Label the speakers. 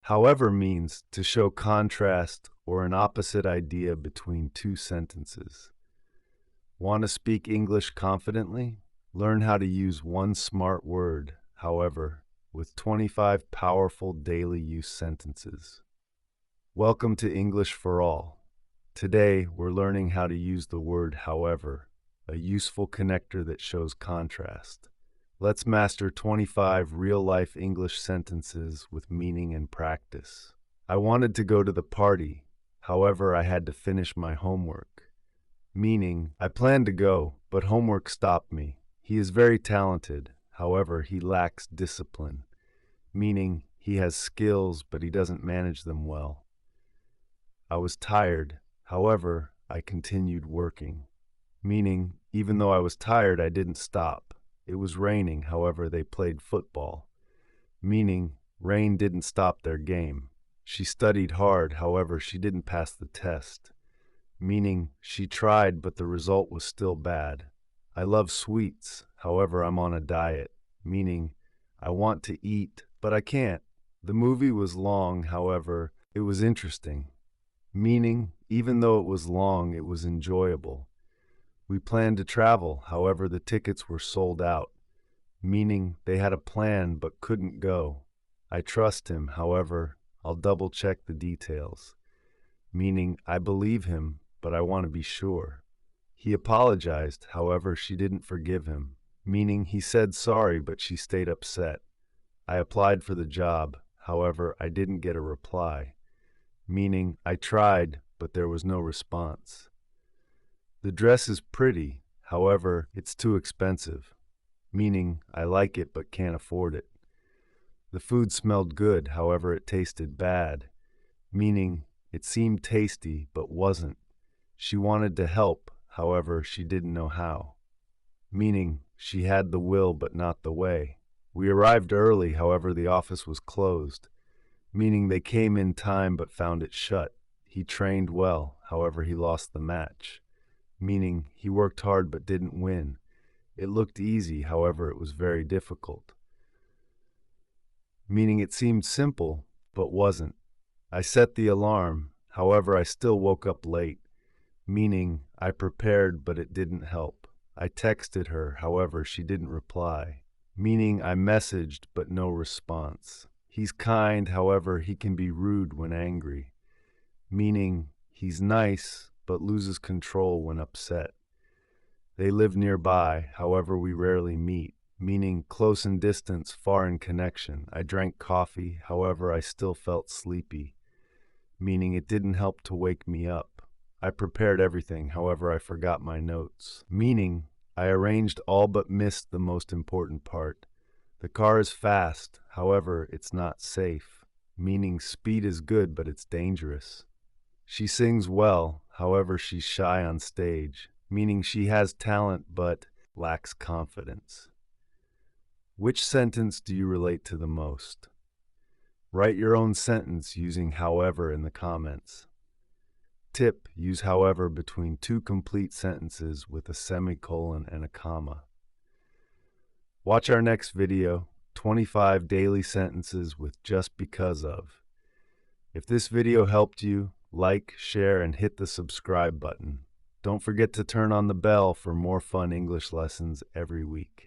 Speaker 1: However means to show contrast or an opposite idea between two sentences. Want to speak English confidently? Learn how to use one smart word, however, with 25 powerful daily use sentences. Welcome to English for All. Today, we're learning how to use the word however, a useful connector that shows contrast. Let's master 25 real-life English sentences with meaning and practice. I wanted to go to the party, however, I had to finish my homework. Meaning, I planned to go, but homework stopped me. He is very talented, however, he lacks discipline. Meaning, he has skills, but he doesn't manage them well. I was tired, however, I continued working. Meaning, even though I was tired, I didn't stop. It was raining, however, they played football. Meaning, rain didn't stop their game. She studied hard, however, she didn't pass the test. Meaning, she tried, but the result was still bad. I love sweets, however, I'm on a diet. Meaning, I want to eat, but I can't. The movie was long, however, it was interesting. Meaning, even though it was long, it was enjoyable. We planned to travel, however, the tickets were sold out. Meaning, they had a plan but couldn't go. I trust him, however, I'll double check the details. Meaning, I believe him, but I want to be sure. He apologized, however, she didn't forgive him. Meaning, he said sorry, but she stayed upset. I applied for the job, however, I didn't get a reply. Meaning, I tried, but there was no response. The dress is pretty, however, it's too expensive. Meaning, I like it but can't afford it. The food smelled good, however, it tasted bad. Meaning, it seemed tasty but wasn't. She wanted to help, however, she didn't know how. Meaning, she had the will but not the way. We arrived early, however, the office was closed. Meaning, they came in time but found it shut. He trained well, however, he lost the match. Meaning, he worked hard but didn't win. It looked easy, however, it was very difficult. Meaning, it seemed simple but wasn't. I set the alarm, however, I still woke up late. Meaning, I prepared but it didn't help. I texted her, however, she didn't reply. Meaning, I messaged but no response. He's kind, however, he can be rude when angry. Meaning, he's nice but loses control when upset. They live nearby, however, we rarely meet. Meaning, close in distance, far in connection. I drank coffee, however, I still felt sleepy. Meaning, it didn't help to wake me up. I prepared everything, however, I forgot my notes. Meaning, I arranged all but missed the most important part. The car is fast, however, it's not safe. Meaning, speed is good, but it's dangerous. She sings well, however, she's shy on stage. Meaning, she has talent, but lacks confidence. Which sentence do you relate to the most? Write your own sentence using however in the comments. Tip: use however between two complete sentences with a semicolon and a comma. Watch our next video, 25 daily sentences with just because of. If this video helped you, like, share, and hit the subscribe button. Don't forget to turn on the bell for more fun English lessons every week.